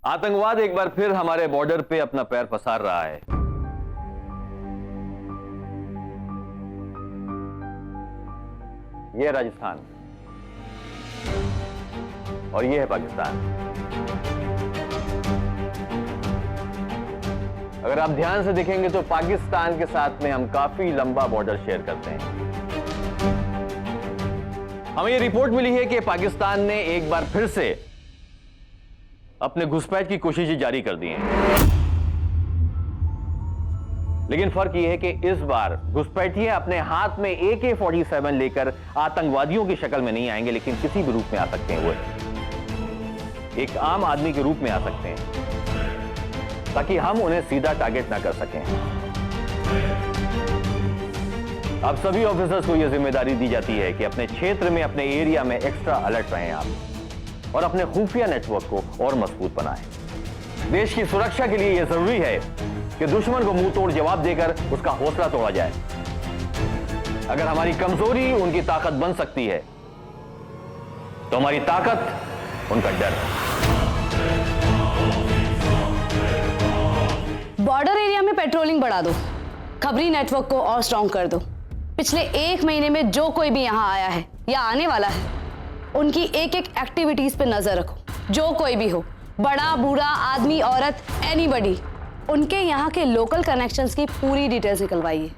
आतंकवाद एक बार फिर हमारे बॉर्डर पे अपना पैर पसार रहा है। यह राजस्थान और यह है पाकिस्तान। अगर आप ध्यान से देखेंगे तो पाकिस्तान के साथ में हम काफी लंबा बॉर्डर शेयर करते हैं। हमें यह रिपोर्ट मिली है कि पाकिस्तान ने एक बार फिर से अपने घुसपैठ की कोशिशें जारी कर दी हैं। लेकिन फर्क यह है कि इस बार घुसपैठिए अपने हाथ में AK-47 लेकर आतंकवादियों की शक्ल में नहीं आएंगे, लेकिन किसी भी रूप में आ सकते हैं। वो एक आम आदमी के रूप में आ सकते हैं ताकि हम उन्हें सीधा टारगेट ना कर सकें। अब सभी ऑफिसर्स को यह जिम्मेदारी दी जाती है कि अपने क्षेत्र में, अपने एरिया में एक्स्ट्रा अलर्ट रहें आप और अपने खुफिया नेटवर्क को और मजबूत बनाएं। देश की सुरक्षा के लिए यह जरूरी है कि दुश्मन को मुंह तोड़ जवाब देकर उसका हौसला तोड़ा जाए। अगर हमारी कमजोरी उनकी ताकत बन सकती है तो हमारी ताकत उनका डर है। बॉर्डर एरिया में पेट्रोलिंग बढ़ा दो, खबरी नेटवर्क को और स्ट्रॉन्ग कर दो। पिछले 1 महीने में जो कोई भी यहां आया है या आने वाला है, उनकी एक एक एक्टिविटीज पे नजर रखो। जो कोई भी हो, बड़ा बूढ़ा, आदमी औरत, एनीबडी, उनके यहाँ के लोकल कनेक्शंस की पूरी डिटेल्स निकलवाइए।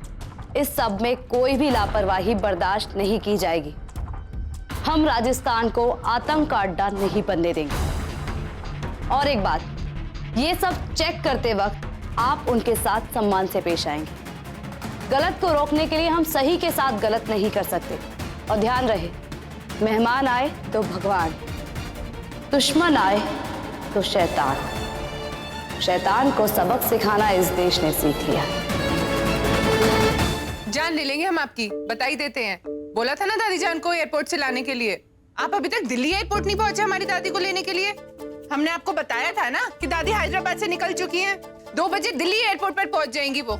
इस सब में कोई भी लापरवाही बर्दाश्त नहीं की जाएगी। हम राजस्थान को आतंक का अड्डा नहीं बनने देंगे। और एक बात, ये सब चेक करते वक्त आप उनके साथ सम्मान से पेश आएंगे। गलत को रोकने के लिए हम सही के साथ गलत नहीं कर सकते। और ध्यान रहे, मेहमान आए तो भगवान, दुश्मन आए तो शैतान। शैतान को सबक सिखाना इस देश ने सीख लिया। जान ले लेंगे हम आपकी, बता ही देते हैं। बोला था ना दादी जान को एयरपोर्ट से लाने के लिए। आप अभी तक दिल्ली एयरपोर्ट नहीं पहुंचे हमारी दादी को लेने के लिए। हमने आपको बताया था ना कि दादी हैदराबाद से निकल चुकी हैं। 2 बजे दिल्ली एयरपोर्ट पर पहुंच जाएंगी वो।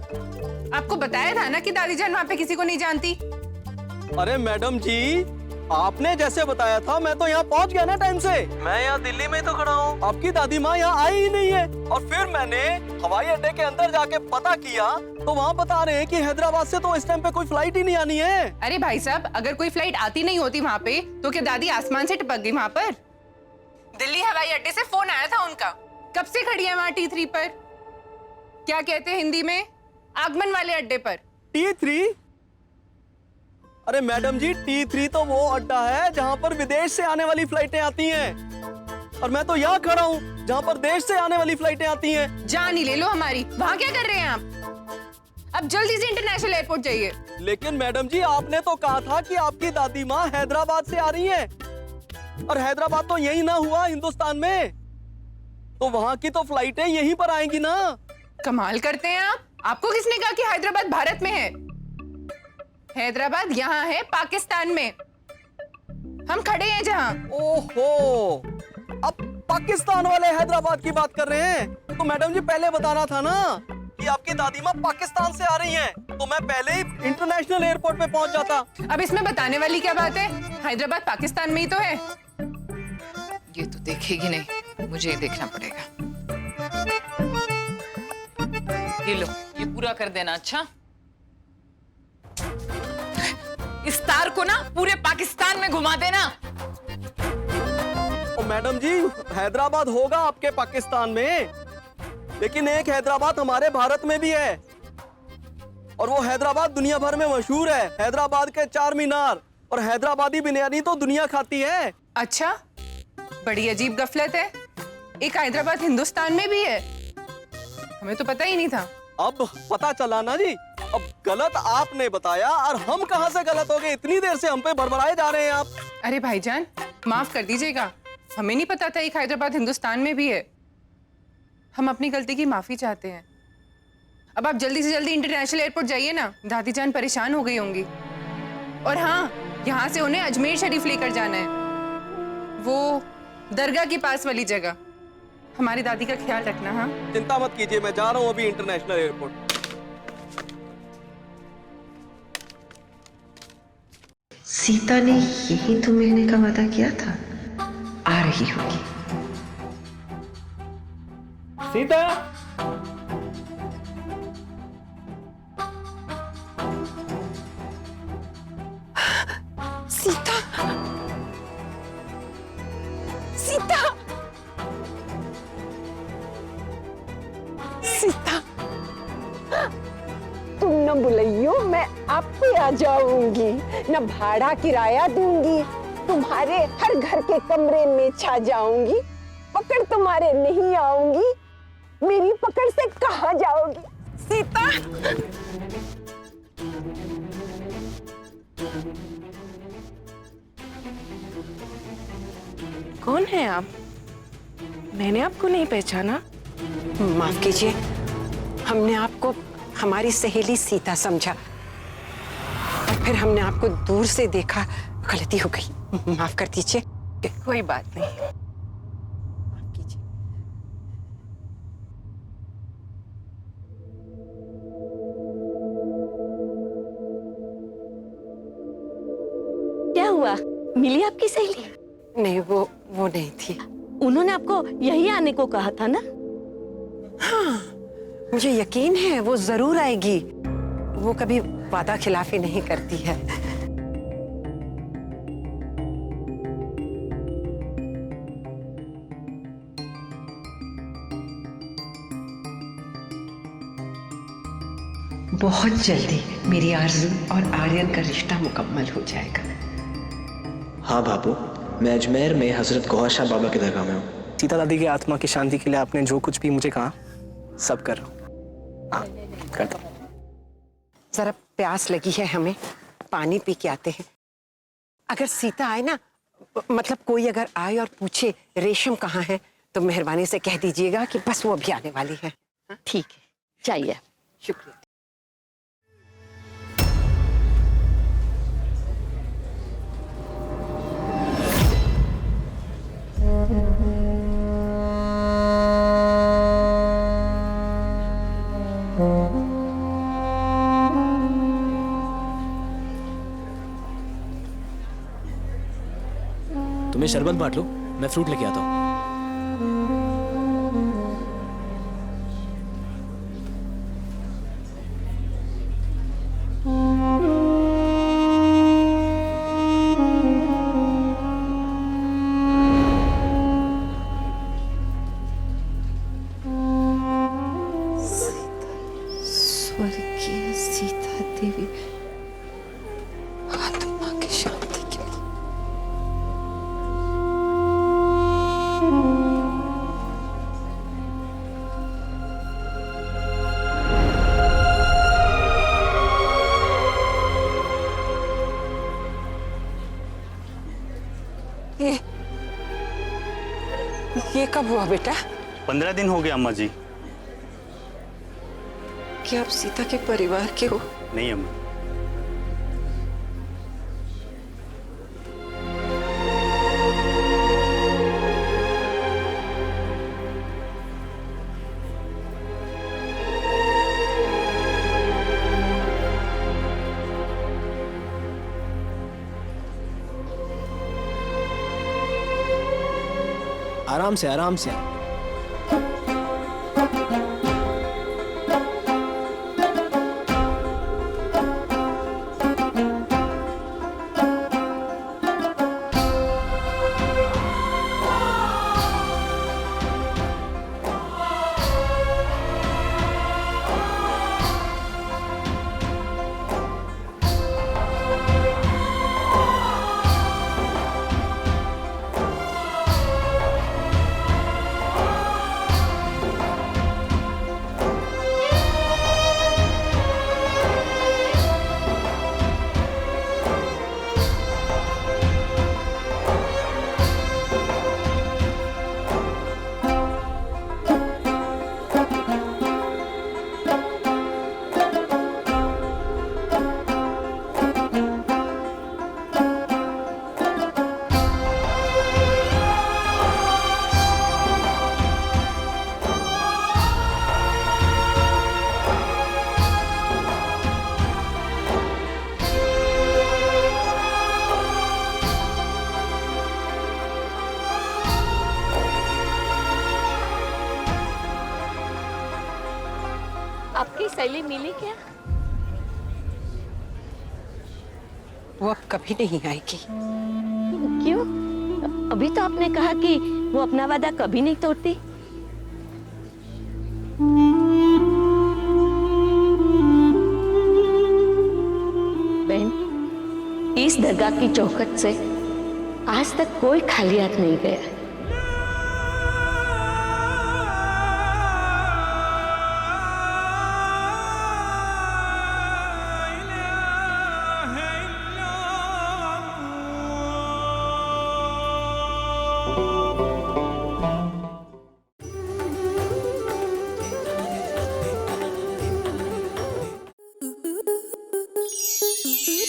आपको बताया था ना कि दादी जान वहाँ पे किसी को नहीं जानती। अरे मैडम जी, आपने जैसे बताया था मैं तो यहाँ पहुँच गया ना टाइम से। मैं यहाँ दिल्ली में तो खड़ा हूँ। आपकी दादी माँ यहाँ आई ही नहीं है। और फिर मैंने हवाई अड्डे के अंदर जाके पता किया तो वहाँ बता रहे हैं कि हैदराबाद से तो इस टाइम पे कोई फ्लाइट ही नहीं आनी है। अरे भाई साहब, अगर कोई फ्लाइट आती नहीं होती वहाँ पे तो क्या दादी आसमान से टपक गई वहाँ पर? दिल्ली हवाई अड्डे से फोन आया था उनका। कब से खड़ी है वहाँ T3 पर? क्या कहते हैं हिंदी में, आगमन वाले अड्डे पर। T3? अरे मैडम जी, T3 तो वो अड्डा है जहाँ पर विदेश से आने वाली फ्लाइटें आती हैं। और मैं तो यहाँ खड़ा हूँ जहाँ पर देश से आने वाली फ्लाइटें आती हैं। जान ही ले लो हमारी। वहाँ क्या कर रहे हैं आप? अब जल्दी से इंटरनेशनल एयरपोर्ट जाइए। लेकिन मैडम जी, आपने तो कहा था कि आपकी दादी माँ हैदराबाद से आ रही है। और हैदराबाद तो यही ना हुआ हिंदुस्तान में, तो वहाँ की तो फ्लाइटें यहीं पर आएंगी ना। कमाल करते हैं आप। आपको किसने कहा कि हैदराबाद भारत में है? हैदराबाद यहाँ है पाकिस्तान में। हम खड़े हैं जहाँ। ओहो, अब पाकिस्तान वाले हैदराबाद की बात कर रहे हैं। तो मैडम जी, पहले बताना था ना कि आपकी दादी माँ पाकिस्तान से आ रही हैं, तो मैं पहले ही इंटरनेशनल एयरपोर्ट पे पहुंच जाता। अब इसमें बताने वाली क्या बात है? हैदराबाद पाकिस्तान में ही तो है। ये तो देखेगी नहीं, मुझे देखना पड़ेगा। ये लो, ये पूरा कर देना। अच्छा, इस तार को ना पूरे पाकिस्तान में घुमा देना। ओ मैडम जी, हैदराबाद होगा आपके पाकिस्तान में, लेकिन एक हैदराबाद हमारे भारत में भी है। और वो हैदराबाद दुनिया भर में मशहूर है। हैदराबाद के 4 मीनार और हैदराबादी बिरयानी तो दुनिया खाती है। अच्छा, बड़ी अजीब गफलत है। एक हैदराबाद हिंदुस्तान में भी है, हमें तो पता ही नहीं था। अब पता चला ना जी। अब गलत आपने बताया और हम कहां से गलत हो गए? इतनी देर से हम पे बड़बड़ाए जा रहे हैं आप। अरे भाईजान, माफ कर दीजिएगा, हमें नहीं पता था एक हैदराबाद हिंदुस्तान में भी है। हम अपनी गलती की माफी चाहते हैं। अब आप जल्दी से जल्दी इंटरनेशनल एयरपोर्ट जाइए ना, दादी जान परेशान हो गई होंगी। और हाँ, यहाँ से उन्हें अजमेर शरीफ लेकर जाना है, वो दरगाह के पास वाली जगह। हमारी दादी का ख्याल रखना। हाँ, चिंता मत कीजिए, मैं जा रहा हूँ अभी इंटरनेशनल एयरपोर्ट। सीता ने यही तो मिलने का वादा किया था। आ रही होगी। सीता, सीता, सीता, सीता, तुम न बुलाइयो, मैं आपे आ जाऊंगी, न भाड़ा किराया दूंगी, तुम्हारे हर घर के कमरे में छा जाऊंगी, पकड़ तुम्हारे नहीं आऊंगी, मेरी पकड़ से कहाँ जाओगी? सीता, कौन है आप? मैंने आपको नहीं पहचाना। माफ कीजिए, हमने आपको हमारी सहेली सीता समझा और फिर हमने आपको दूर से देखा, गलती हो गई, माफ कर दीजिए। कोई बात नहीं। माफ कीजिए। क्या हुआ? मिली आपकी सहेली? नहीं, वो नहीं थी। उन्होंने आपको यही आने को कहा था ना? हाँ, मुझे यकीन है वो जरूर आएगी। वो कभी वादा खिलाफी नहीं करती है। बहुत जल्दी मेरी आरज़ू और आर्यन का रिश्ता मुकम्मल हो जाएगा। हाँ बाबू, मैं अजमेर में हजरत गौहर शाह बाबा की दरगाह में हूँ। सीता दादी की आत्मा की शांति के लिए आपने जो कुछ भी मुझे कहा, सब कर रहा हूँ। हाँ, करता हूँ। जरा प्यास लगी है हमें, पानी पी के आते हैं। अगर सीता आए ना, मतलब कोई अगर आए और पूछे रेशम कहाँ है, तो मेहरबानी से कह दीजिएगा कि बस वो अभी आने वाली है। ठीक है, चाहिए। शुक्रिया। तुम्हें शरबत बांट लो, मैं फ्रूट लेके आता हूँ। स्वर्गीय सीता देवी आत्मा की शांति के लिए। ये कब हुआ बेटा? 15 दिन हो गए अम्मा जी। क्या आप सीता के परिवार के हो? नहीं अम्मा। आराम से, आराम से। आपकी सहेली मिली क्या? वो अब कभी नहीं आएगी। क्यों? अभी तो आपने कहा कि वो अपना वादा कभी नहीं तोड़ती। बहन, इस दरगाह की चौखट से आज तक कोई खाली हाथ नहीं गया।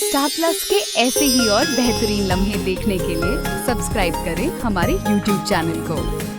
स्टार प्लस के ऐसे ही और बेहतरीन लम्हे देखने के लिए सब्सक्राइब करें हमारे YouTube चैनल को।